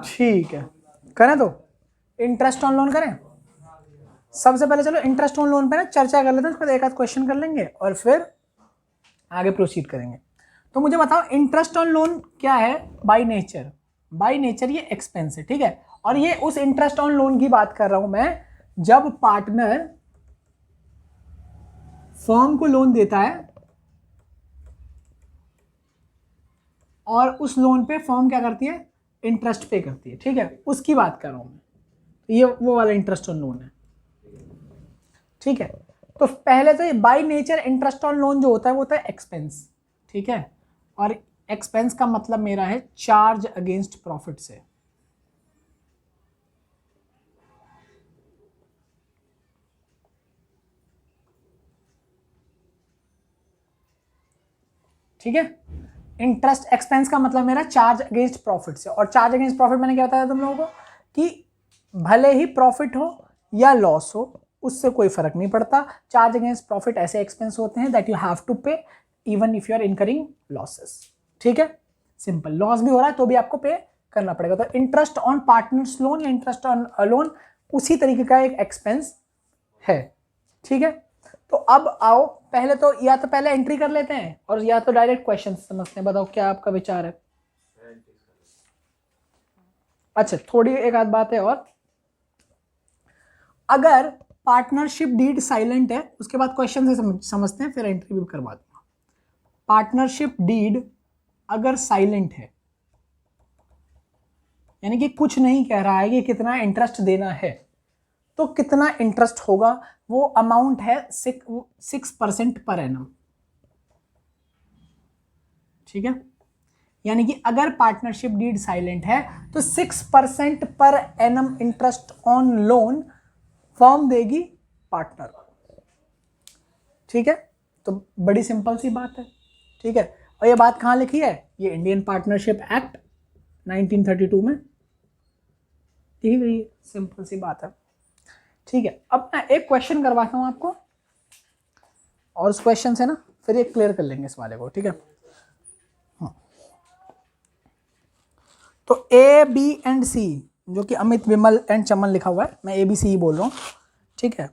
ठीक है, करें तो इंटरेस्ट ऑन लोन करें। सबसे पहले चलो इंटरेस्ट ऑन लोन पे ना चर्चा कर लेते हैं, उसके बाद एक आध क्वेश्चन कर लेंगे और फिर आगे प्रोसीड करेंगे। तो मुझे बताओ इंटरेस्ट ऑन लोन क्या है? बाय नेचर, बाय नेचर ये एक्सपेंस है, ठीक है। और ये उस इंटरेस्ट ऑन लोन की बात कर रहा हूं मैं जब पार्टनर फर्म को लोन देता है और उस लोन पे फर्म क्या करती है? इंटरेस्ट पे करती है, ठीक है, उसकी बात कर रहा हूं मैं। ये वो वाला इंटरेस्ट ऑन लोन है, ठीक है। तो पहले तो ये by nature interest on loan जो होता है वो होता है एक्सपेंस, ठीक है। और एक्सपेंस का मतलब मेरा है चार्ज अगेंस्ट प्रॉफिट से, ठीक है। इंटरेस्ट एक्सपेंस का मतलब मेरा चार्ज अगेंस्ट प्रॉफिट से। और चार्ज अगेंस्ट प्रॉफिट मैंने क्या बताया तुम लोगों को कि भले ही प्रॉफिट हो या लॉस हो उससे कोई फर्क नहीं पड़ता। चार्ज अगेंस्ट प्रॉफिट ऐसे एक्सपेंस होते हैं that you have to pay even if you are incurring losses, ठीक है। सिंपल, लॉस भी हो रहा है तो भी आपको पे करना पड़ेगा। तो इंटरेस्ट ऑन पार्टनर्स लोन या इंटरेस्ट ऑन लोन उसी तरीके का एक एक्सपेंस है, ठीक है। तो अब आओ पहले तो या तो पहले एंट्री कर लेते हैं और या तो डायरेक्ट क्वेश्चन समझते हैं। बताओ क्या आपका विचार है? अच्छा, थोड़ी एक आध बात है और, अगर पार्टनरशिप डीड साइलेंट है उसके बाद क्वेश्चन से समझते हैं, फिर एंट्री भी करवा दूंगा। पार्टनरशिप डीड अगर साइलेंट है यानी कि कुछ नहीं कह रहा है कि कितना इंटरेस्ट देना है, तो कितना इंटरेस्ट होगा? वो अमाउंट है 6% पर एनम, ठीक है। यानी कि अगर पार्टनरशिप डीड साइलेंट है तो 6% per annum interest on loan firm देगी पार्टनर, ठीक है। तो बड़ी सिंपल सी बात है, ठीक है। और ये बात कहां लिखी है? ये इंडियन पार्टनरशिप एक्ट 1932 में दी गई, सिंपल सी बात है, ठीक है। अब मैं एक क्वेश्चन करवाता हूं आपको और उस क्वेश्चन से ना फिर ये क्लियर कर लेंगे इस वाले को, ठीक है। तो ए बी एंड सी, जो कि अमित विमल एंड चमन लिखा हुआ है, मैं ए बी सी ही बोल रहा हूँ, ठीक है।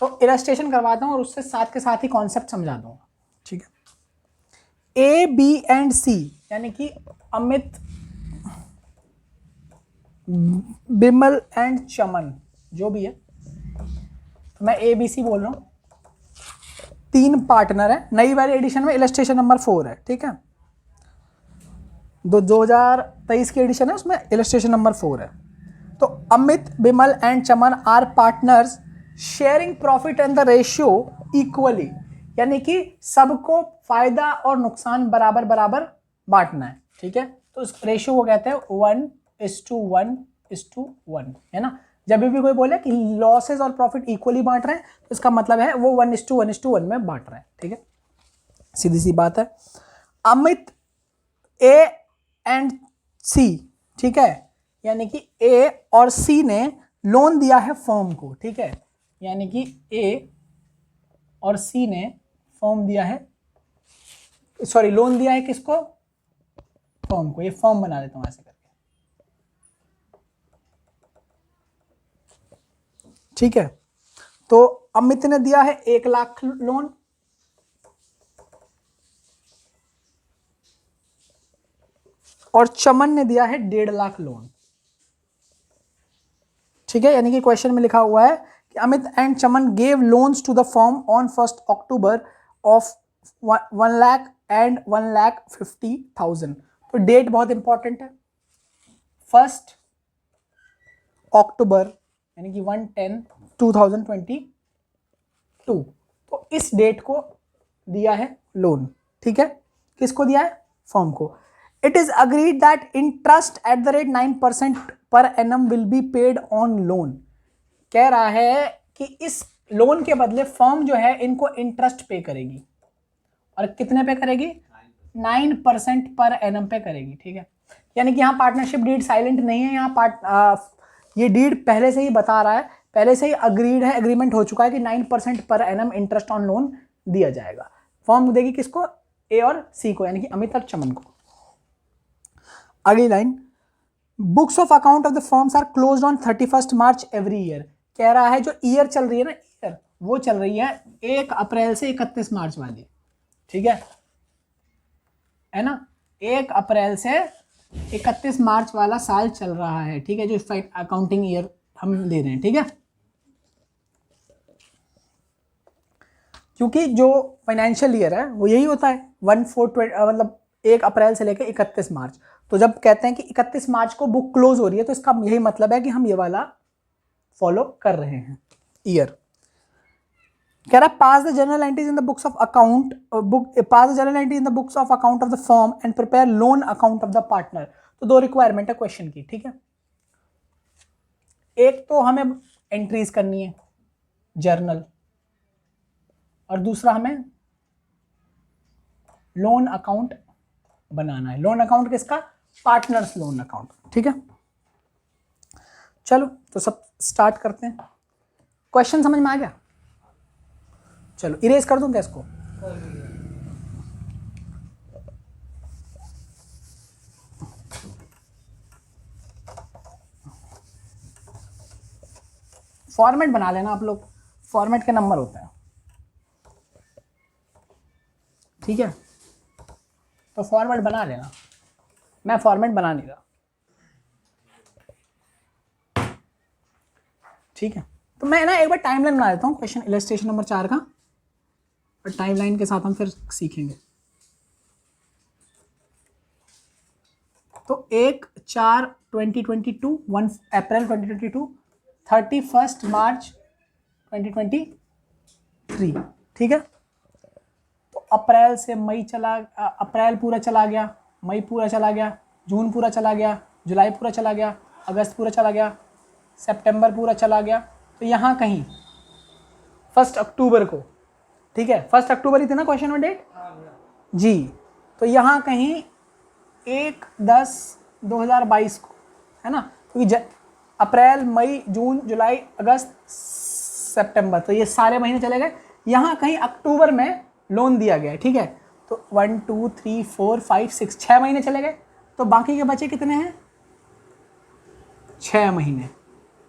तो इलस्ट्रेशन करवाता हूँ और उससे साथ के साथ ही कॉन्सेप्ट समझा दूंगा, ठीक है। ए बी एंड सी यानी कि अमित विमल एंड चमन जो भी है, तो मैं ए बी सी बोल रहा हूँ, 3 पार्टनर है। नई वाली एडिशन में इलस्ट्रेशन नंबर 4 है, ठीक है। 2023 की एडिशन है उसमें इलस्ट्रेशन नंबर 4 है। तो Amit Vimal and Chaman are partners sharing profit and the ratio equally, यानी कि सबको फायदा और नुकसान बराबर बराबर बांटना है, ठीक है। तो इस रेशियो को कहते हैं 1:1:1, है ना। जब भी कोई बोले कि लॉसेस और प्रॉफिट इक्वली बांट रहे हैं तो इसका मतलब है वो 1:1:1 में बांट रहे हैं, ठीक है, सीधी सी बात है। अमित ए एंड सी, ठीक है, यानी कि ए और सी ने लोन दिया है फर्म को, ठीक है। यानी कि ए और सी ने फर्म दिया है, सॉरी लोन दिया है किसको? फर्म को। ये फर्म बना देता हूं ऐसे करके, ठीक है। तो अमित ने दिया है 1 लाख लोन, और चमन ने दिया है 1.5 लाख लोन, ठीक है। यानी कि क्वेश्चन में लिखा हुआ है कि Amit and Chaman gave loans to the firm on 1 October of 1 lakh and 1,50,000। तो डेट बहुत इंपॉर्टेंट है, 1 अक्टूबर यानी कि 1/10/2022। तो इस डेट को दिया है लोन, ठीक है। किसको दिया है? फर्म को। It is agreed that interest at the rate 9% per annum will be paid on loan. कह रहा है कि इस लोन के बदले फर्म जो है इनको इंटरेस्ट पे करेगी, और कितने पे करेगी? 9% पर एनम पे करेगी, ठीक है। यानी कि यहाँ पार्टनरशिप डीड साइलेंट नहीं है, यहाँ ये डीड पहले से ही बता रहा है, पहले से ही अग्रीड है, एग्रीमेंट हो चुका है कि 9% per annum interest on loan दिया जाएगा। फर्म देगी किसको? ए और सी को, यानी कि अमित और चमन को। अगली line, books of account of the firms are closed on 31 March every year. कह रहा है जो ईयर चल रही है ना, ईयर वो चल रही है 1 अप्रैल से 31 मार्च वाली, ठीक है ना। 1 अप्रैल से 31 मार्च वाला साल चल रहा है, ठीक है, जो अकाउंटिंग ईयर हम दे रहे हैं, ठीक है। क्योंकि जो फाइनेंशियल ईयर है वो यही होता है 1/4 मतलब 1 अप्रैल से लेकर 31 मार्च। तो जब कहते हैं कि 31 मार्च को बुक क्लोज हो रही है तो इसका यही मतलब है कि हम ये वाला फॉलो कर रहे हैं ईयर। कह रहा pass the general entries in the books of account pass the general entry in the books of account of the firm and prepare loan account of the partner. तो 2 रिक्वायरमेंट है question की, ठीक है। एक तो हमें एंट्रीज करनी है जर्नल, और दूसरा हमें लोन अकाउंट बनाना है। लोन अकाउंट किसका? पार्टनर्स लोन अकाउंट, ठीक है। चलो तो सब स्टार्ट करते हैं। क्वेश्चन समझ में आ गया? चलो इरेज कर दूं क्या इसको? फॉर्मेट बना लेना आप लोग, फॉर्मेट के नंबर होते हैं, ठीक है। तो फॉर्मेट बना लेना, मैं फॉर्मेट बना नहीं रहा, ठीक है। तो मैं ना एक बार टाइमलाइन बना देता हूँ क्वेश्चन इलस्ट्रेशन नंबर 4 का, और टाइमलाइन के साथ हम फिर सीखेंगे। तो 1/4/2022, 1 अप्रैल 2022, 31 मार्च 2023, ठीक है। तो अप्रैल से मई अप्रैल पूरा चला गया, मई पूरा चला गया, जून पूरा चला गया, जुलाई पूरा चला गया, अगस्त पूरा चला गया, सितंबर पूरा चला गया। तो यहाँ कहीं 1 अक्टूबर को, ठीक है, 1 अक्टूबर ही थी ना क्वेश्चन में डेट जी। तो यहाँ कहीं 1/10/2022 को, है ना, क्योंकि अप्रैल, मई, जून, जुलाई, अगस्त, सितंबर, तो ये सारे महीने चले गए। यहाँ कहीं अक्टूबर में लोन दिया गया है, ठीक है। तो 1 2 3 4 5 6 6 महीने चले गए। तो बाकी के बचे कितने हैं? 6 महीने,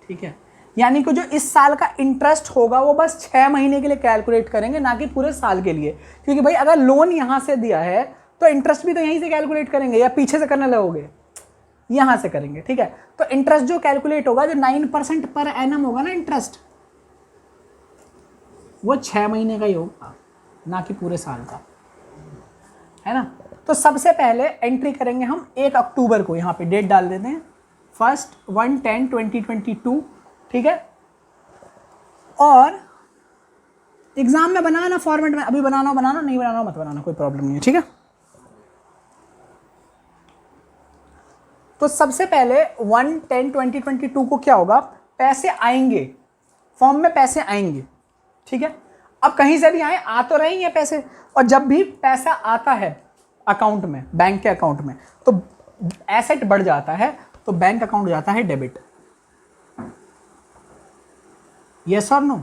ठीक है। यानी कि जो इस साल का इंटरेस्ट होगा वो बस 6 महीने के लिए कैलकुलेट करेंगे, ना कि पूरे साल के लिए। क्योंकि भाई अगर लोन यहाँ से दिया है तो इंटरेस्ट भी तो यहीं से कैलकुलेट करेंगे, या पीछे से करने लगोगे? यहाँ से करेंगे, ठीक है। तो इंटरेस्ट जो कैलकुलेट होगा, जो 9% पर एनम होगा ना इंटरेस्ट, वो 6 महीने का ही होगा, ना कि पूरे साल का, है ना। तो सबसे पहले एंट्री करेंगे हम 1 अक्टूबर को, यहाँ पे डेट डाल देते हैं 1/1/10/2022, ठीक है। और एग्जाम में बनाना फॉर्मेट में, अभी बनाना नहीं बनाना मत बनाना, कोई प्रॉब्लम नहीं है, ठीक है। तो सबसे पहले 1/10/2022 को क्या होगा? पैसे आएंगे, फॉर्म में पैसे आएंगे, ठीक है। अब कहीं से भी आए, आ तो रहे हैं पैसे, और जब भी पैसा आता है अकाउंट में, बैंक के अकाउंट में, तो एसेट बढ़ जाता है, तो बैंक अकाउंट हो जाता है डेबिट। यस और नो?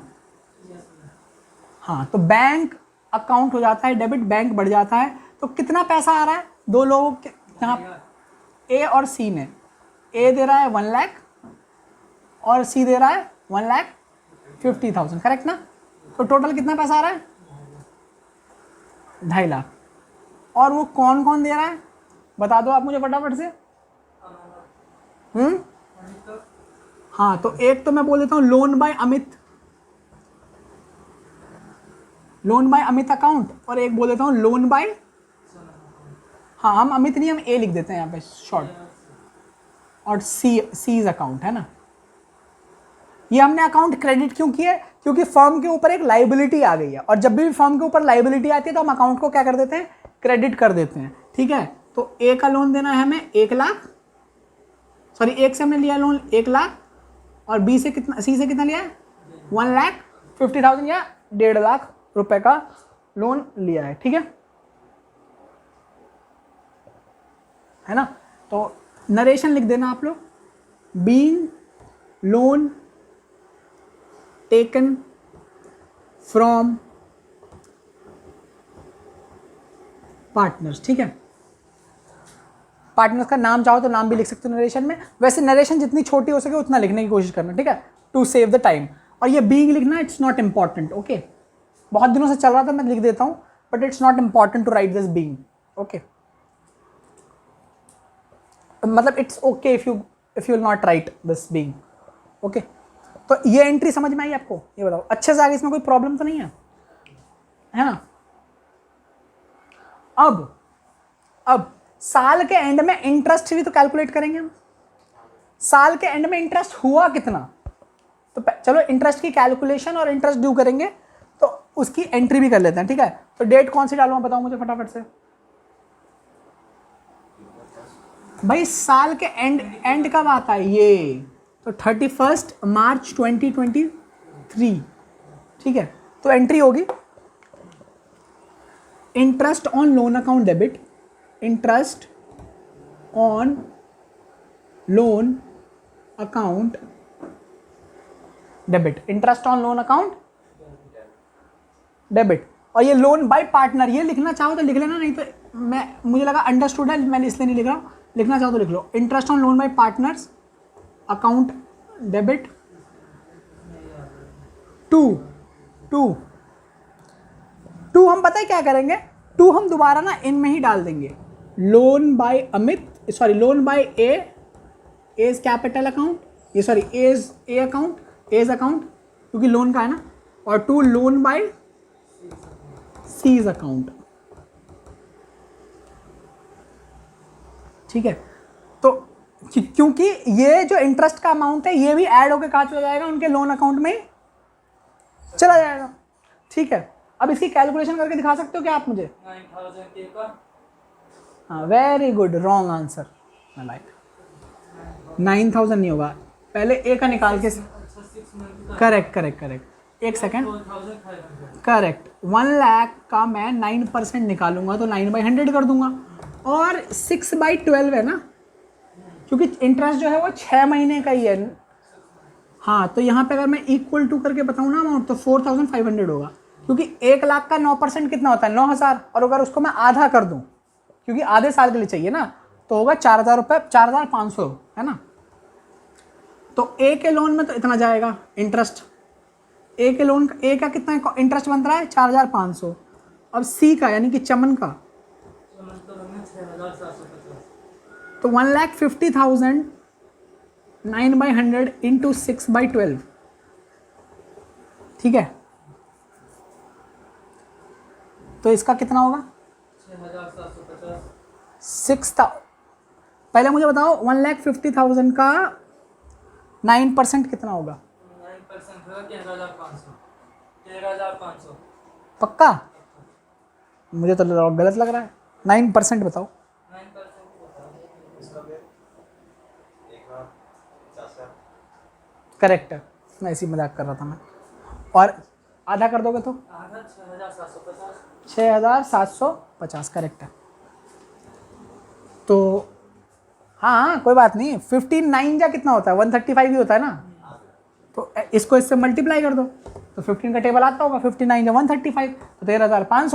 हाँ, तो बैंक अकाउंट हो जाता है डेबिट, बैंक बढ़ जाता है। तो कितना पैसा आ रहा है? 2 लोगों के यहाँ, ए और सी ने, ए दे रहा है 1 लाख और सी दे रहा है 1,50,000, करेक्ट ना। तो टोटल कितना पैसा आ रहा है? 2.5 लाख। और वो कौन कौन दे रहा है बता दो आप मुझे फटाफट से। हाँ, तो एक तो मैं बोल देता हूँ loan by Amit, loan by Amit account, और एक बोल देता हूँ लोन बाय, हाँ हम अमित नहीं, हम ए लिख देते हैं यहाँ पे शॉर्ट, और सीज अकाउंट, है ना। ये हमने अकाउंट क्रेडिट क्यों किया है? क्योंकि फर्म के ऊपर एक लाइबिलिटी आ गई है, और जब भी फर्म के ऊपर लाइबिलिटी आती है तो हम अकाउंट को क्या कर देते हैं? क्रेडिट कर देते हैं, ठीक है। तो ए का लोन देना है हमें 1 लाख, सॉरी एक से हमने लिया लोन 1 लाख, और बी से कितना, सी से कितना लिया है? 1,50,000 या 1.5 लाख रुपए का लोन लिया है, ठीक है ना। तो नरेशन लिख देना आप लोग, being loan taken from partners, ठीक है। पार्टनर्स का नाम चाहो तो नाम भी लिख सकते हो नरेशन में, वैसे नरेशन जितनी छोटी हो सके उतना लिखने की कोशिश करना, ठीक है, टू सेव द टाइम। और ये बीइंग लिखना इट्स नॉट इंपॉर्टेंट, ओके, बहुत दिनों से चल रहा था मैं लिख देता हूँ, but it's not important to write this being, okay, मतलब it's okay if you will not write this being, okay. तो ये एंट्री समझ में आई आपको, ये बताओ अच्छे से आगे, इसमें कोई प्रॉब्लम तो नहीं है ना। अब साल के एंड में इंटरेस्ट भी तो कैलकुलेट करेंगे हम, साल के एंड में इंटरेस्ट हुआ कितना, तो चलो इंटरेस्ट की कैलकुलेशन और इंटरेस्ट ड्यू करेंगे, तो उसकी एंट्री भी कर लेते हैं, ठीक है। तो डेट कौन सी डालूंगा बताओ मुझे फटाफट से भाई, साल के एंड कब आता है ये, तो 31 मार्च 2023, ठीक है। तो एंट्री होगी interest on loan account debit, interest on loan account debit, interest on loan account debit. और ये लोन बाय पार्टनर, ये लिखना चाहो तो लिख लेना, नहीं तो मुझे लगा अंडरस्टूड है, मैंने इसलिए नहीं लिख रहा हूँ, लिखना चाहो तो लिख लो, interest on loan by partners account debit to हम पता है क्या करेंगे, टू हम दोबारा ना इनमें ही डाल देंगे, loan by Amit, sorry loan by A's capital account, ये सॉरी ए अकाउंट क्योंकि लोन का है ना, और to loan by C's account, ठीक है। तो क्योंकि ये जो इंटरेस्ट का अमाउंट है ये भी ऐड होकर कहाँ चला जाएगा, उनके लोन अकाउंट में चला जाएगा, ठीक है। अब इसकी कैलकुलेशन करके दिखा सकते हो क्या आप मुझे, 9000 का, हाँ वेरी गुड, रॉन्ग आंसर, मैं लाइक 9000 नहीं होगा, पहले ए का निकाल के, करेक्ट, एक सेकेंड, करेक्ट, 1 लाख का मैं 9% निकालूंगा तो 9/100 कर दूंगा, और 6/12 है ना, क्योंकि इंटरेस्ट जो है वो 6 महीने का ही है, हाँ। तो यहाँ पे अगर मैं इक्वल टू करके बताऊँ ना अमाउंट, तो 4500 होगा, क्योंकि 1 लाख का 9% कितना होता है 9000, और अगर उसको मैं आधा कर दूँ, क्योंकि आधे साल के लिए चाहिए ना, तो होगा 4000 रुपये, 4500, है ना। तो ए के लोन में तो इतना जाएगा इंटरेस्ट, ए के लोन का, ए का कितना इंटरेस्ट बन रहा है 4500, अब सी का यानी कि चमन का, तो 1,50,000 9/100 इंटू 6/12, ठीक है। तो इसका कितना होगा 6,000, पहले मुझे बताओ 1,50,000 का 9% कितना होगा, 9% होगा 13,500, पक्का, मुझे तो गलत लग रहा है, 9% बताओ, 9% करेक्ट है, मैं ऐसी मजाक कर रहा था मैं, और आधा कर दोगे तो आधा 6,750, 6,750, करेक्ट है। तो हाँ कोई बात नहीं, 59 जा कितना होता है 135 ही होता है ना, तो इसको इससे मल्टीप्लाई कर दो, तो 15 का टेबल आता होगा, 59 जा 135, तो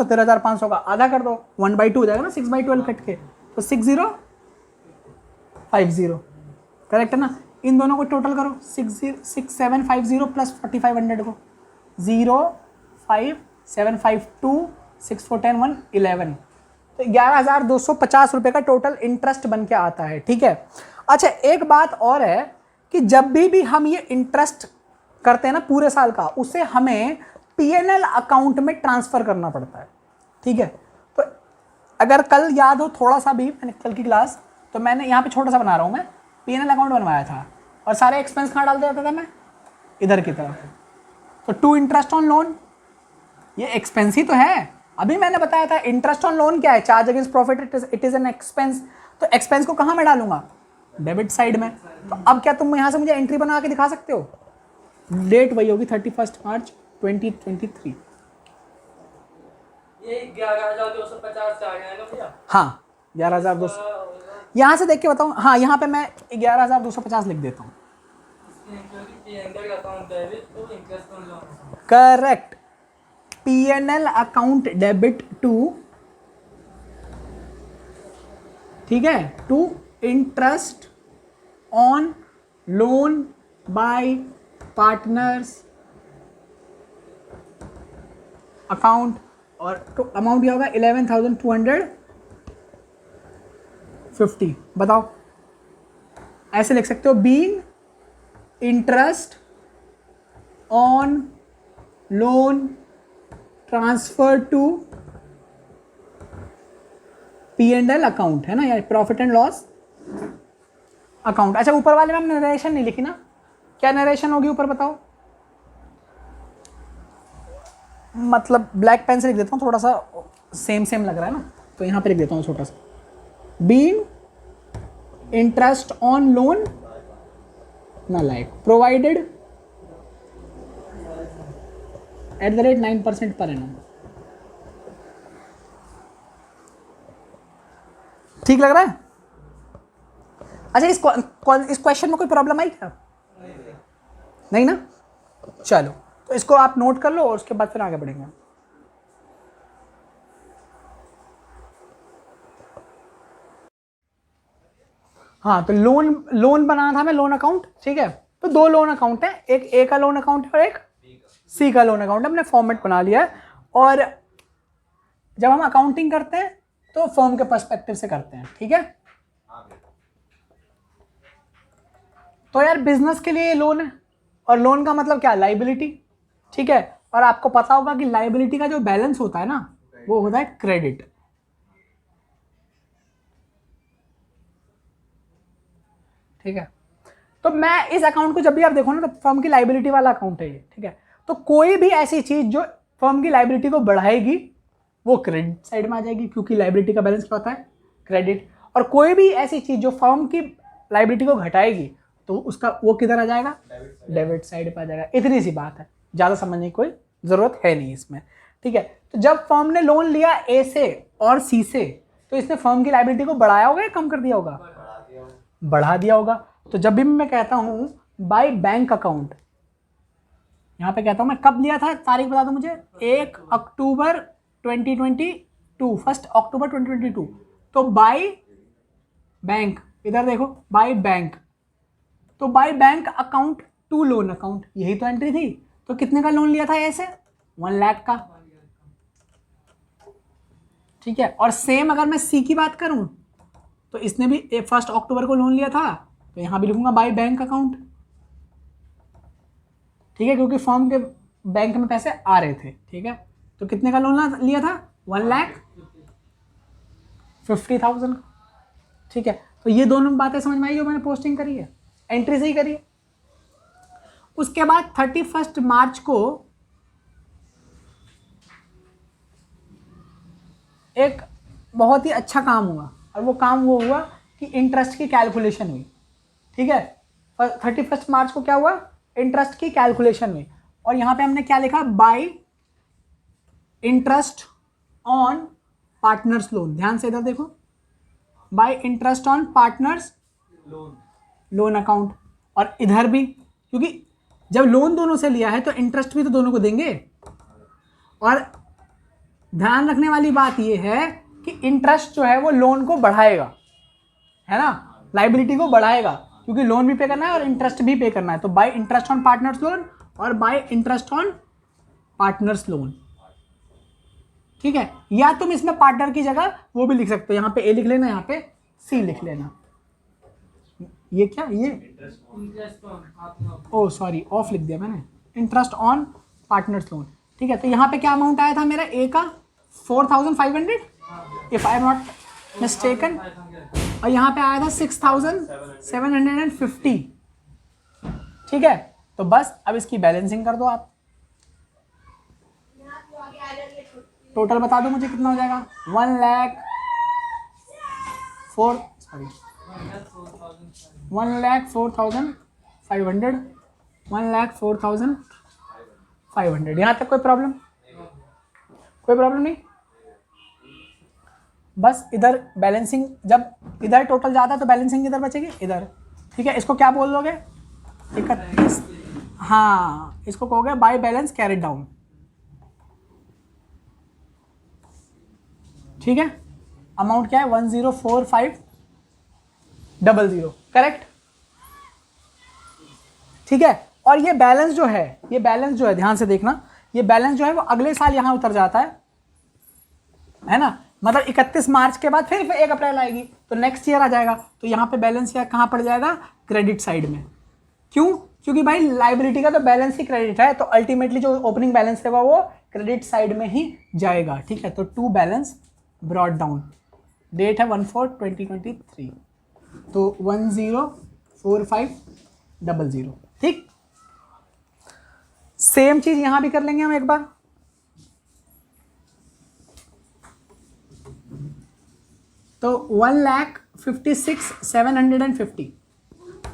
13,500 का आधा कर दो, 1/2 हो जाएगा ना 6/12 कट के, तो 6050, करेक्ट है ना। इन दोनों को टोटल करो, 6750 प्लस 4500 को, 05752 6410 111, तो 11,250 रुपये का टोटल इंटरेस्ट बन के आता है, ठीक है। अच्छा एक बात और है कि जब भी हम ये इंटरेस्ट करते हैं ना पूरे साल का, उसे हमें पीएनएल अकाउंट में ट्रांसफर करना पड़ता है, ठीक है। तो अगर कल याद हो थोड़ा सा भी, मैंने कल की क्लास, तो मैंने यहाँ पे छोटा सा बना रहा हूँ मैं, पीएनएल अकाउंट बनवाया था, और सारे एक्सपेंस कहाँ डाल देता था मैं, इधर की तरफ। तो टू इंटरेस्ट ऑन लोन, ये एक्सपेंस ही तो है, अभी मैंने बताया था इंटरेस्ट ऑन लोन क्या है, charge against profit, it is an expense, तो एक्सपेंस को कहाँ मैं डालूंगा, डेबिट साइड में। तो अब क्या तुम यहाँ से मुझे एंट्री बना के दिखा सकते हो, डेट वही होगी 31 मार्च 2023, ये 11,250 आ गया ना भैया, हाँ 11,200, यहाँ से देख के बताऊँ, हाँ यहाँ पे मैं 11,250 लिख देता हूँ, correct, PNL account debit to, ठीक है, to interest on loan by partners account, और तो अमाउंट क्या होगा 11,250। बताओ, ऐसे लिख सकते हो, being interest on loan transfer to P&L account, है ना, या प्रॉफिट एंड लॉस अकाउंट। अच्छा, ऊपर वाले में हमने नरेशन नहीं लिखी ना, क्या नरेशन होगी ऊपर बताओ? मतलब ब्लैक पेन से लिख देता हूँ, थोड़ा सा सेम लग रहा है ना, तो यहाँ पे लिख देता हूँ छोटा सा, बीइंग इंटरेस्ट ऑन लोन ना लाइक प्रोवाइडेड @ 9% पर एनम। ठीक लग रहा है? अच्छा, इस क्वेश्चन में कोई प्रॉब्लम आई क्या? नहीं ना? चलो, तो इसको आप नोट कर लो और उसके बाद फिर आगे बढ़ेंगे। हाँ, तो लोन बनाना था हमें, लोन अकाउंट, ठीक है। तो दो लोन अकाउंट है, एक ए का लोन अकाउंट है और एक सी का लोन अकाउंट है। हमने फॉर्मेट बना लिया है, और जब हम अकाउंटिंग करते हैं तो फर्म के पर्सपेक्टिव से करते हैं, ठीक है। तो यार बिजनेस के लिए लोन है, और लोन का मतलब क्या, लाइबिलिटी, ठीक है। और आपको पता होगा कि लाइबिलिटी का जो बैलेंस होता है ना, वो होता है क्रेडिट, ठीक है। तो मैं इस अकाउंट को जब भी आप देखो ना, तो फर्म की लाइबिलिटी वाला अकाउंट है ये, ठीक है। तो कोई भी ऐसी चीज जो फर्म की लाइबिलिटी को बढ़ाएगी वो क्रेडिट साइड में आ जाएगी, क्योंकि लाइबिलिटी का बैलेंस क्या होता है, क्रेडिट। और कोई भी ऐसी चीज जो फर्म की लाइबिलिटी को घटाएगी तो उसका वो किधर आ जाएगा, डेबिट साइड पर आ जाएगा। इतनी सी बात है, ज़्यादा समझने की कोई ज़रूरत है नहीं इसमें, ठीक है। तो जब फर्म ने लोन लिया ए से और सी से, तो इसने फर्म की लाइबिलिटी को बढ़ाया होगा या कम कर दिया होगा, बढ़ा दिया होगा। तो जब भी मैं कहता हूं बाय बैंक अकाउंट, यहां पे कहता हूं मैं कब लिया था, तारीख बता दो मुझे, 1 अक्टूबर 2022, 1 अक्टूबर 2022। तो बाय बैंक, इधर देखो, बाय बैंक, तो by bank account to loan account, यही तो एंट्री थी। तो कितने का लोन लिया था ऐसे, 1 लाख का, ठीक है। और सेम अगर मैं सी की बात करूं, तो इसने भी 1 अक्टूबर को लोन लिया था, तो यहां भी लिखूंगा बाय बैंक अकाउंट, ठीक है, क्योंकि फर्म के बैंक में पैसे आ रहे थे, ठीक है। तो कितने का लोन लिया था, 1,50,000, ठीक है। तो ये दोनों बातें समझ में आई जो मैंने पोस्टिंग करी है, एंट्री से ही करी है। उसके बाद 31 मार्च को एक बहुत ही अच्छा काम हुआ, और वो काम वो हुआ कि इंटरेस्ट की कैलकुलेशन हुई, ठीक है। 31 मार्च को क्या हुआ, इंटरेस्ट की कैलकुलेशन हुई, और यहां पे हमने क्या लिखा, bye interest on partners loan. ध्यान से इधर देखो, bye interest on partners loan account. और इधर भी, क्योंकि जब लोन दोनों से लिया है तो इंटरेस्ट भी तो दोनों को देंगे। और ध्यान रखने वाली बात यह है कि इंटरेस्ट जो है वो लोन को बढ़ाएगा, है ना, लाइबिलिटी को बढ़ाएगा, क्योंकि लोन भी पे करना है और इंटरेस्ट भी पे करना है। तो by interest on partners loan और by interest on partners loan, ठीक है। या तुम इसमें पार्टनर की जगह वो भी लिख सकते हो, यहां पे ए लिख लेना, यहां पे सी लिख लेना। ये क्या, ये ओ सॉरी, ऑफ लिख दिया मैंने, इंटरेस्ट ऑन पार्टनर्स लोन, ठीक है। तो यहाँ पे क्या अमाउंट आया था मेरा ए का, 4,500 if I am not mistaken, और यहाँ पे आया था 6,750, ठीक है। तो बस अब इसकी बैलेंसिंग कर दो आप, टोटल बता दो मुझे कितना हो जाएगा, 1,04,500, 1,04,500, यहाँ तक कोई प्रॉब्लम, कोई प्रॉब्लम नहीं। बस इधर बैलेंसिंग, जब इधर टोटल ज़्यादा तो बैलेंसिंग इधर बचेगी, इधर, ठीक है। इसको क्या बोल दोगे, 31, हाँ, इसको कहोगे बाय बैलेंस कैरिड डाउन, ठीक है। अमाउंट क्या है, 1045 00, करेक्ट। ठीक है, और ये बैलेंस जो है ध्यान से देखना, ये बैलेंस जो है वो अगले साल यहां उतर जाता है ना, मतलब 31 मार्च के बाद फिर 1 अप्रैल आएगी तो नेक्स्ट ईयर आ जाएगा, तो यहाँ पे बैलेंस या कहाँ पड़ जाएगा, क्रेडिट साइड में। क्यों? क्योंकि भाई लाइबिलिटी का तो बैलेंस ही क्रेडिट है, तो अल्टीमेटली जो ओपनिंग बैलेंस है वो क्रेडिट साइड में ही जाएगा। ठीक है, तो to balance brought down, date है 1/4/2023, तो 104500। ठीक, सेम चीज यहां भी कर लेंगे हम एक बार। तो 1,56,750,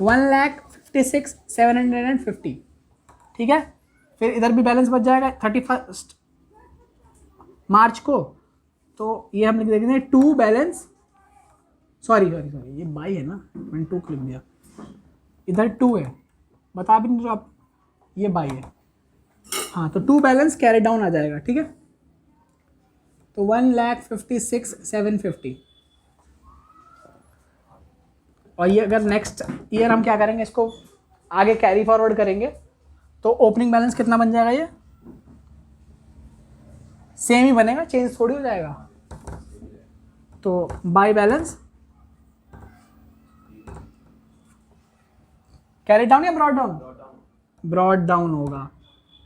1,56,750। ठीक है, फिर इधर भी बैलेंस बच जाएगा 31 मार्च को, तो ये हम लिख देंगे टू बैलेंस, सॉरी ये बाई है ना, मैंने 2 लिख दिया, इधर 2 है, बता भी नहीं रहा आप, ये बाई है। हाँ, तो टू बैलेंस कैरी डाउन आ जाएगा। ठीक है, तो 1,56,750। और ये अगर नेक्स्ट ईयर हम क्या करेंगे, इसको आगे कैरी फॉरवर्ड करेंगे, तो ओपनिंग बैलेंस कितना बन जाएगा, ये सेम ही बनेगा, चेंज थोड़ी हो जाएगा। तो बाय बैलेंस कैरी डाउन या ब्रॉट डाउन, ब्रॉट डाउन होगा।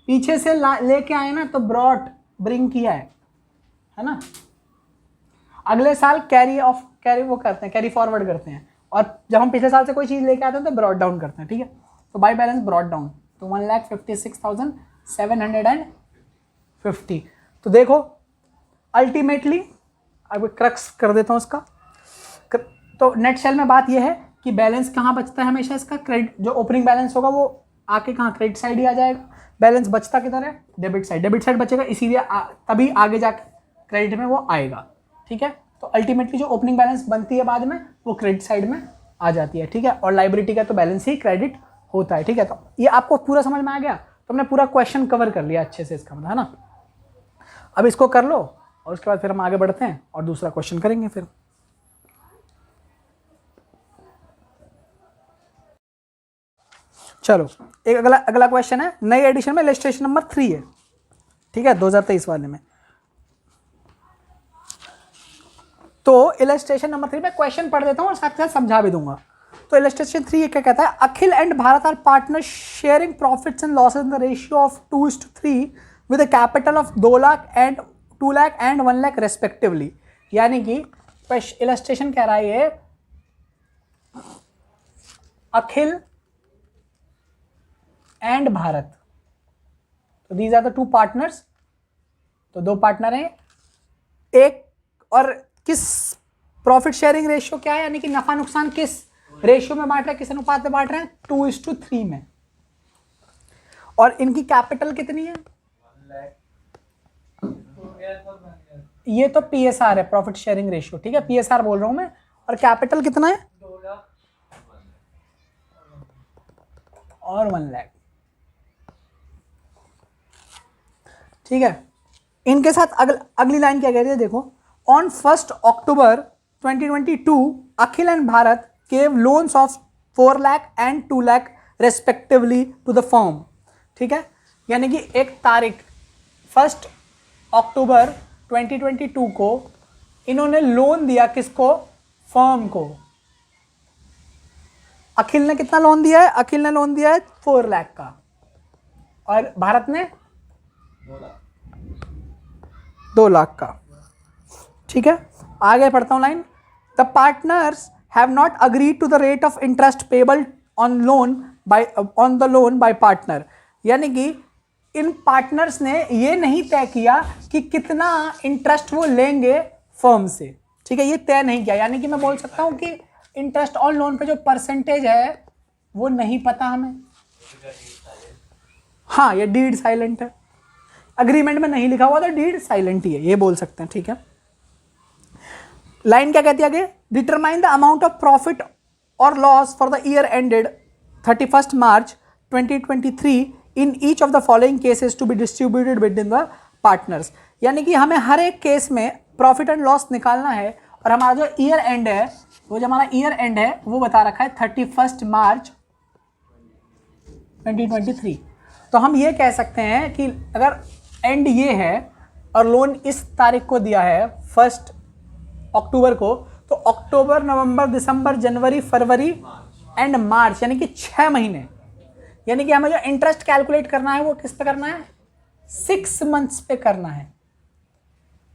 पीछे से लेके आए ना, तो ब्रॉट ब्रिंग किया है ना, अगले साल कैरी वो करते हैं, कैरी फॉरवर्ड करते हैं, और जब हम पिछले साल से कोई चीज लेके आते हैं तो ब्रॉट डाउन करते हैं। ठीक है, तो बाय बैलेंस ब्रॉट डाउन, तो 1,56,750। तो देखो अल्टीमेटली, अब क्रक्स कर देता हूँ उसका, तो नेट सेल में बात यह है कि बैलेंस कहाँ बचता है हमेशा, इसका क्रेडिट, जो ओपनिंग बैलेंस होगा वो आके कहाँ, क्रेडिट साइड ही आ जाएगा। बैलेंस बचता किधर है, डेबिट साइड बचेगा, इसीलिए तभी आगे जाके क्रेडिट में वो आएगा। ठीक है, तो अल्टीमेटली जो ओपनिंग बैलेंस बनती है बाद में वो क्रेडिट साइड में आ जाती है। ठीक है, और लाइबिलिटी का तो बैलेंस ही क्रेडिट होता है। ठीक है, तो ये आपको पूरा समझ में आ गया, तो हमने पूरा क्वेश्चन कवर कर लिया अच्छे से, इसका मतलब है ना। अब इसको कर लो और उसके बाद फिर हम आगे बढ़ते हैं और दूसरा क्वेश्चन करेंगे फिर। चलो, एक अगला क्वेश्चन है, नई एडिशन में इलस्ट्रेशन नंबर 3 है। ठीक है, 2023 वाले में। तो इलस्ट्रेशन नंबर 3 में क्वेश्चन पढ़ देता हूँ और साथ साथ समझा भी दूंगा। तो इलस्ट्रेशन 3 क्या कहता है, Akhil and Bharat are partner sharing profits and losses in the ratio of 2:3 with a capital of 2 lakh and 2 lakh and 1 lakh respectively. यानी कि इलस्ट्रेशन कह रहा है ये, अखिल एंड भारत, तो दीज आर द 2 पार्टनर्स, तो 2 पार्टनर हैं, एक, और किस प्रॉफिट शेयरिंग रेशियो क्या है, यानी कि नफा नुकसान किस रेशियो में बांट रहे हैं, किस अनुपात में बांट रहे हैं, 2:3 में। और इनकी कैपिटल कितनी है, ये तो PSR है, प्रॉफिट शेयरिंग रेशियो। ठीक है, PSR बोल रहा हूं मैं, और कैपिटल कितना है, 2 लाख और 1 लाख। ठीक है, इनके साथ अगली लाइन क्या कह रही है, देखो, on 1 October 2022 Akhil and Bharat gave loans of 4 lakh and 2 lakh respectively to the firm। ठीक है, यानी कि एक तारीख 1 अक्टूबर 2022 को इन्होंने लोन दिया, किसको, फर्म को। अखिल ने कितना लोन दिया है, अखिल ने लोन दिया है 4 लाख का, और भारत ने 2 लाख का। ठीक है, आगे पढ़ता हूं line, the partners have not agreed to the rate of interest payable on the loan by partner। यानी कि इन पार्टनर्स ने ये नहीं तय किया कि कितना इंटरेस्ट वो लेंगे फर्म से। ठीक है, ये तय नहीं किया, यानी कि मैं बोल सकता हूं कि इंटरेस्ट ऑन लोन पे जो परसेंटेज है वो नहीं पता हमें। हाँ, ये डीड साइलेंट है, अग्रीमेंट में नहीं लिखा हुआ तो डीड साइलेंट ही है, ये बोल सकते हैं। ठीक है, लाइन क्या कहती है आगे, determine the amount of profit और loss for the year ended 31 March 2023 in each of the following cases to be distributed between the partners. यानी कि हमें हर एक केस में प्रॉफिट एंड लॉस निकालना है, और हमारा जो ईयर एंड है वो जो हमारा ईयर एंड है वो बता रखा है 31 मार्च 2023। तो हम ये कह सकते हैं कि अगर एंड ये है और लोन इस तारीख को दिया है 1 अक्टूबर को, तो अक्टूबर, नवंबर, दिसंबर, जनवरी, फरवरी एंड मार्च, यानी कि 6 महीने, यानी कि हमें जो इंटरेस्ट कैलकुलेट करना है वो किस पे करना है, 6 मंथ्स पे करना है।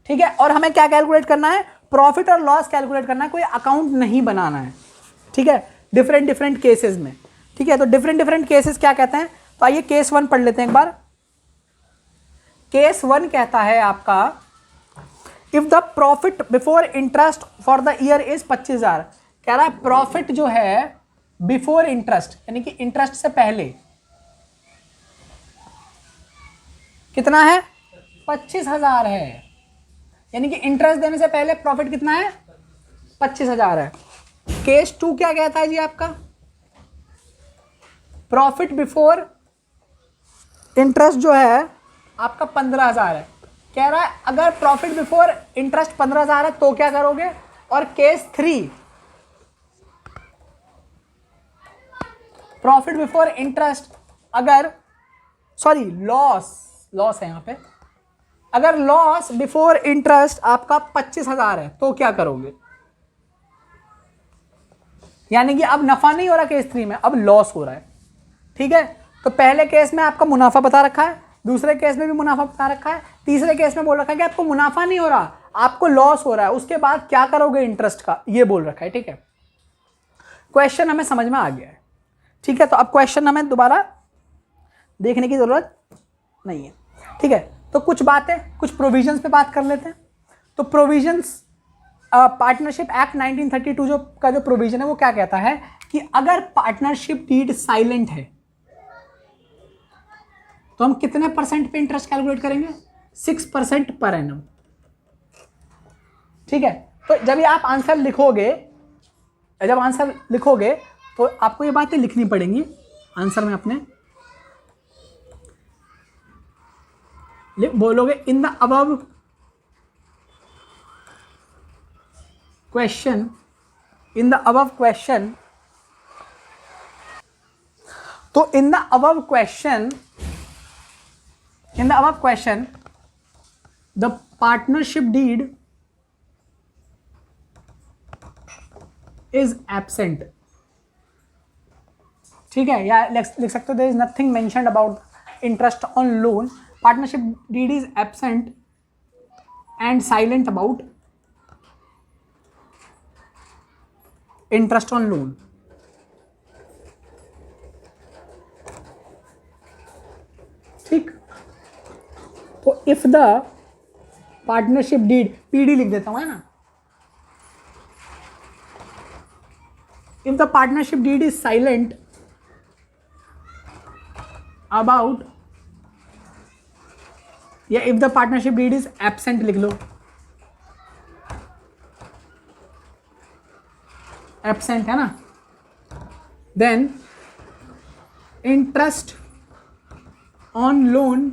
ठीक है, और हमें क्या कैलकुलेट करना है, प्रॉफिट और लॉस कैलकुलेट करना है, कोई अकाउंट नहीं बनाना है। ठीक है, डिफरेंट डिफरेंट केसेस में। ठीक है, तो डिफरेंट डिफरेंट केसेस क्या कहते हैं, तो आइए केस 1 पढ़ लेते हैं एक बार। केस 1 कहता है आपका, if the profit before interest for the year is 25,000। कह रहा है प्रॉफिट जो है बिफोर इंटरेस्ट, यानी कि इंटरेस्ट से पहले कितना है, 25,000 है। यानी कि इंटरेस्ट देने से पहले प्रॉफिट कितना है, 25,000 है। केस 2 क्या कहता है जी आपका, प्रॉफिट बिफोर इंटरेस्ट जो है आपका 15,000 है। कह रहा है अगर प्रॉफिट बिफोर इंटरेस्ट 15,000 है तो क्या करोगे। और केस 3, प्रॉफिट बिफोर इंटरेस्ट अगर, सॉरी लॉस है यहां पे, अगर लॉस बिफोर इंटरेस्ट आपका 25,000 है तो क्या करोगे। यानी कि अब नफा नहीं हो रहा केस 3 में, अब लॉस हो रहा है। ठीक है, तो पहले केस में आपका मुनाफा बता रखा है, दूसरे केस में भी मुनाफा बता रखा है, तीसरे केस में बोल रखा है कि आपको मुनाफा नहीं हो रहा, आपको लॉस हो रहा है, उसके बाद क्या करोगे इंटरेस्ट का, ये बोल रखा है। ठीक है, क्वेश्चन हमें समझ में आ गया है। ठीक है, तो अब क्वेश्चन हमें दोबारा देखने की जरूरत नहीं है। ठीक है, तो कुछ बातें, कुछ प्रोविजंस पे बात कर लेते हैं। तो प्रोविजंस, पार्टनरशिप एक्ट 1932 जो का जो प्रोविजन है वो क्या कहता है कि अगर पार्टनरशिप डीड साइलेंट है तो हम कितने परसेंट पे इंटरेस्ट कैलकुलेट करेंगे, 6% पर एनम। ठीक है, तो जब ये आप आंसर लिखोगे, तो आपको ये बातें लिखनी पड़ेंगी आंसर में अपने। बोलोगे इन द अबव क्वेश्चन, तो in the above question the partnership deed is absent. ठीक है, या लिख सकते हो there is nothing mentioned about interest on loan, partnership deed is absent and silent about interest on loan. ठीक, तो if the partnership deed, PD लिख देता हूं, है ना, if the partnership deed is silent about, या if the partnership deed is absent लिख लो, एब्सेंट है ना, then interest on loan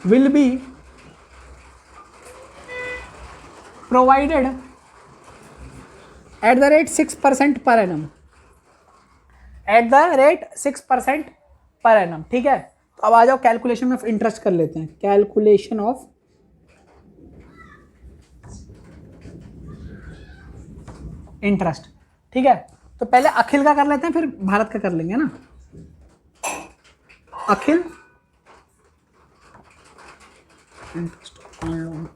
will be provided at the rate 6% per annum, at the rate 6% per annum. ठीक है, तो अब आ जाओ कैलकुलेशन ऑफ इंटरेस्ट कर लेते हैं, कैलकुलेशन ऑफ इंटरेस्ट। ठीक है, तो पहले अखिल का कर लेते हैं, फिर भारत का कर लेंगे ना। अखिल, इंटरेस्ट ऑन लोन,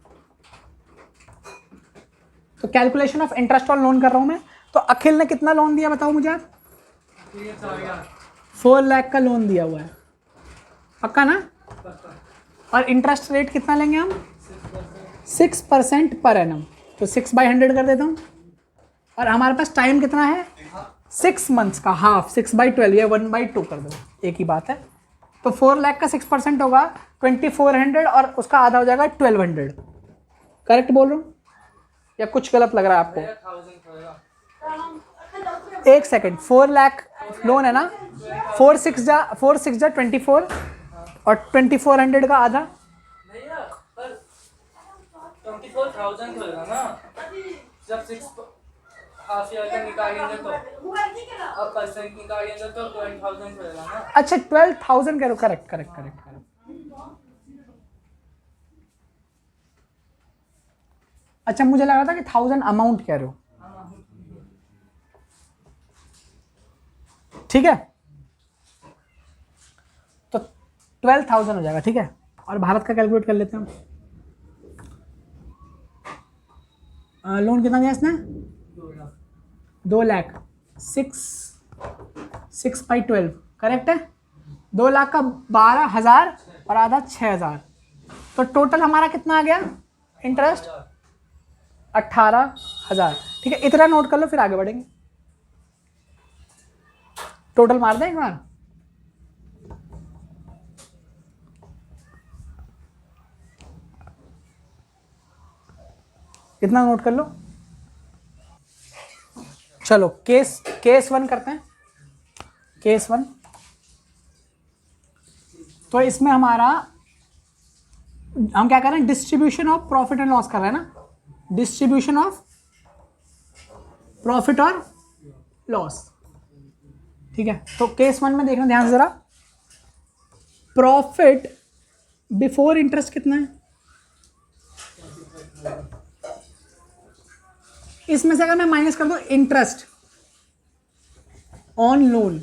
तो calculation of interest on loan कर रहा हूं मैं। तो अखिल ने कितना लोन दिया बताओ मुझे आप, 4 लाख का लोन दिया हुआ है, पक्का ना। और इंटरेस्ट रेट कितना लेंगे हम, 6% पर एनम, तो 6/100 कर देता हूँ। और हमारे पास टाइम कितना है, 6 मंथ्स का हाफ, 6/12 या 1/2 कर दो, एक ही बात है। तो 4 लाख का 6% होगा 2400 और उसका आधा हो जाएगा 1200। करेक्ट बोल रहा हूँ या कुछ गलत लग रहा है आपको? 1 सेकेंड, 4 लाख लोन है ना, 4 6 जा 24 और 2400 का आधा, भैया पर 24,000 होगा ना, जब 6 हाफ ईयर का निकालेंगे तो अब परसेंट निकालेंगे तो 12,000 होएगा ना। अच्छा 12,000 करो, करेक्ट करेक्ट करेक्ट करेक्ट। अच्छा मुझे लगा था कि 1000 अमाउंट कह रहे हो, ठीक है। तो 12,000 हो जाएगा, ठीक है। और भारत का कैलकुलेट कर लेते हैं हम। लोन कितना दिया इसने? 2 लाख। 6/12 करेक्ट है। 2 लाख का 12,000 और आधा 6,000, तो टोटल हमारा कितना आ गया इंटरेस्ट? 18,000, ठीक है। इतना नोट कर लो फिर आगे बढ़ेंगे। टोटल मार दें एक बार। कितना नोट कर लो। चलो केस 1 करते हैं। केस 1 तो इसमें हमारा हम क्या कर रहे हैं? Distribution of profit and loss कर रहे हैं ना, डिस्ट्रीब्यूशन ऑफ प्रॉफिट और लॉस, ठीक है। तो केस 1 में देखना ध्यान से जरा। प्रॉफिट बिफोर इंटरेस्ट कितना है? इसमें से अगर मैं माइनस कर दूं इंटरेस्ट ऑन लोन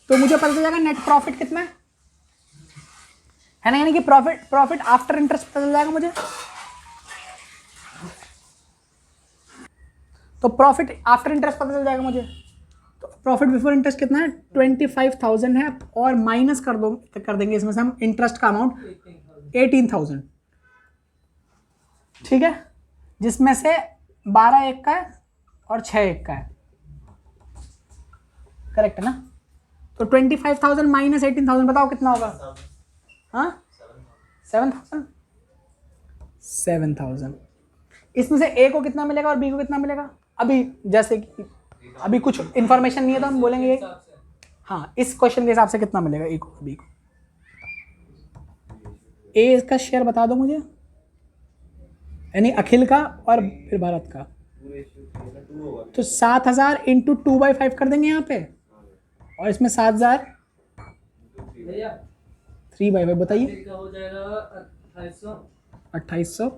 तो मुझे पता चल जाएगा नेट प्रॉफिट कितना है ना, यानी कि प्रॉफिट आफ्टर इंटरेस्ट पता चल जाएगा मुझे। तो प्रॉफिट आफ्टर इंटरेस्ट पता चल जाएगा मुझे। तो प्रॉफिट बिफोर इंटरेस्ट कितना है? 25,000 है, और माइनस कर देंगे इसमें से हम इंटरेस्ट का अमाउंट 18,000, ठीक है, जिसमें से 12 एक का है और 6 एक का है, करेक्ट है ना। तो 25,000 माइनस 18,000 बताओ कितना होगा? हाँ 7,000। इसमें से ए को कितना मिलेगा और बी को कितना मिलेगा? अभी जैसे कि अभी कुछ इंफॉर्मेशन नहीं है तो हम बोलेंगे ये, हाँ इस क्वेश्चन के हिसाब से कितना मिलेगा ए को बी को। ए का शेयर बता दो मुझे, यानी अखिल का और फिर भारत का। तो 7,000 इंटू 2/5 कर देंगे यहाँ पे, और इसमें 7,000 3/5 बताइए। हो जाएगा 2800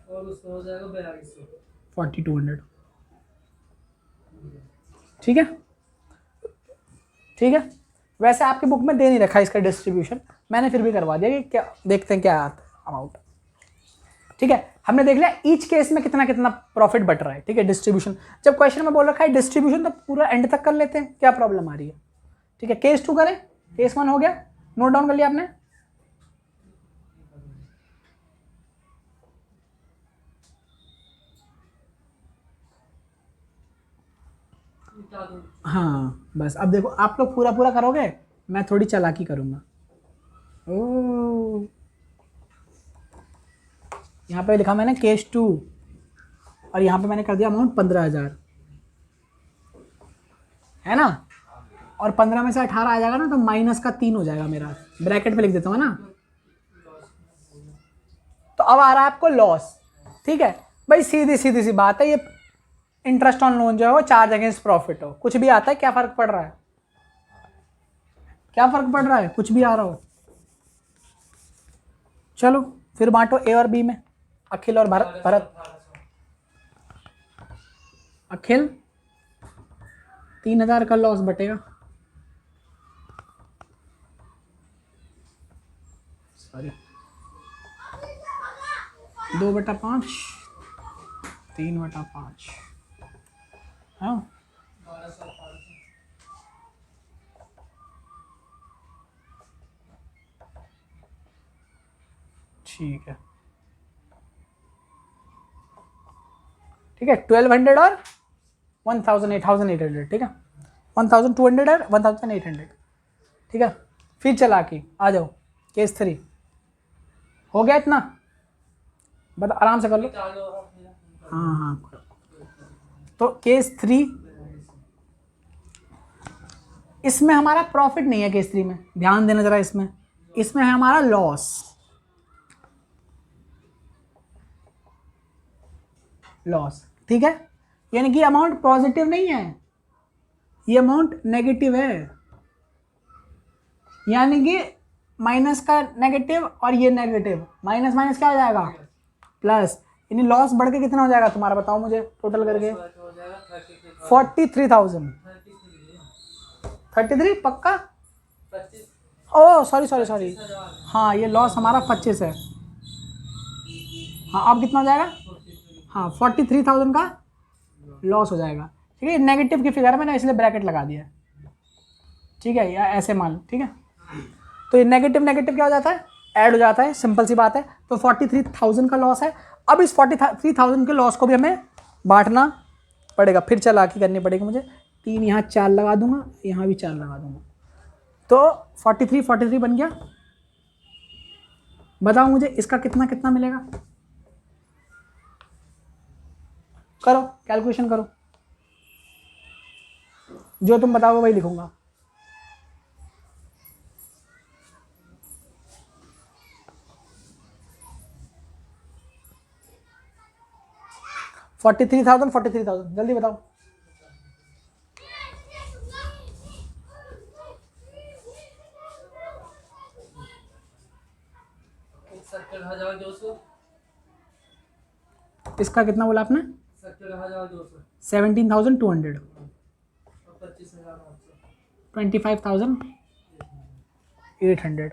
और उसका हो जाएगा 4200, 4200, ठीक है, ठीक है। वैसे आपके बुक में दे नहीं रखा इसका डिस्ट्रीब्यूशन, मैंने फिर भी करवा दिया कि क्या देखते हैं क्या आता है अमाउंट, ठीक है। हमने देख लिया ईच केस में कितना कितना प्रॉफिट बट रहा है, ठीक है। डिस्ट्रीब्यूशन जब क्वेश्चन में बोल रखा है डिस्ट्रीब्यूशन तो पूरा एंड तक कर लेते हैं, क्या प्रॉब्लम आ रही है, ठीक है। केस 2 करें, केस 1 हो गया, नोट डाउन कर लिया आपने। हाँ बस अब देखो आप लोग पूरा पूरा करोगे, मैं थोड़ी चालाकी करूंगा। ओ यहाँ पे लिखा मैंने केस 2 और यहाँ पे मैंने कर दिया अमाउंट 15,000, है ना। और 15 में से 18 आ जाएगा ना तो माइनस का 3 हो जाएगा मेरा, ब्रैकेट में लिख देता हूँ ना। तो अब आ रहा है आपको लॉस, ठीक है भाई। सीधी सीधी सी बात है, ये इंटरेस्ट ऑन लोन जो है वो चार्ज अगेंस्ट प्रॉफिट हो, कुछ भी आता है, क्या फर्क पड़ रहा है? क्या फर्क पड़ रहा है? कुछ भी आ रहा हो। चलो फिर बांटो ए और बी में, अखिल और भरत। अखिल 3,000 का लॉस बटेगा, सॉरी 2/5 3/5, हाँ ठीक है, ठीक है। 1200 और 1,800, ठीक है, 1,200 और 1,800, ठीक है। फिर चला के आ जाओ केस 3 हो गया इतना, बता आराम से कर लो। हाँ हाँ तो केस 3 इसमें हमारा प्रॉफिट नहीं है, केस 3 में ध्यान देना जरा, इसमें है हमारा लॉस, ठीक है। यानी कि अमाउंट पॉजिटिव नहीं है, ये अमाउंट नेगेटिव है, यानी कि माइनस का नेगेटिव और ये नेगेटिव, माइनस माइनस क्या हो जाएगा प्लस, यानी लॉस बढ़ के कितना हो जाएगा तुम्हारा, बताओ मुझे टोटल करके। 43,000। 33 पक्का? ओ सॉरी, हाँ ये लॉस हमारा 25 है। हाँ अब कितना हो जाएगा, हाँ 43,000 का लॉस हो जाएगा। ठीक है, नेगेटिव की फिगर है, मैंने इसलिए ब्रैकेट लगा दिया है। ठीक है, या ऐसे मान लो। ठीक है, तो ये नेगेटिव नेगेटिव क्या हो जाता है, ऐड हो जाता है, सिंपल सी बात है। तो 43,000 का लॉस है। अब इस 43,000 के लॉस को भी हमें बांटना पड़ेगा, फिर चालाकी करनी पड़ेगी मुझे। 3 यहाँ 4 लगा दूंगा, यहाँ भी 4 लगा दूंगा, तो 43 बन गया। बताओ मुझे इसका कितना कितना मिलेगा, करो कैलकुलेशन करो, जो तुम बताओगे वही लिखूंगा। $43,000 जल्दी बताओ। इसका कितना बोला आपने, 17,200, 25,800।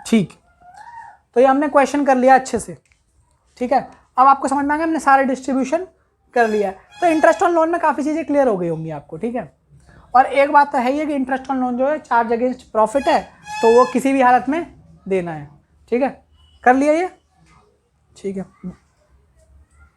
ठीक, तो ये हमने क्वेश्चन कर लिया अच्छे से। ठीक है, अब आपको समझ में आ गया, हमने सारे डिस्ट्रीब्यूशन कर लिया है। तो इंटरेस्ट ऑन लोन में काफ़ी चीज़ें क्लियर हो गई होंगी आपको। ठीक है, और एक बात तो है ही है कि इंटरेस्ट ऑन लोन जो है चार्ज अगेंस्ट प्रॉफिट है, तो वो किसी भी हालत में देना है। ठीक है, कर लिया ये। ठीक है।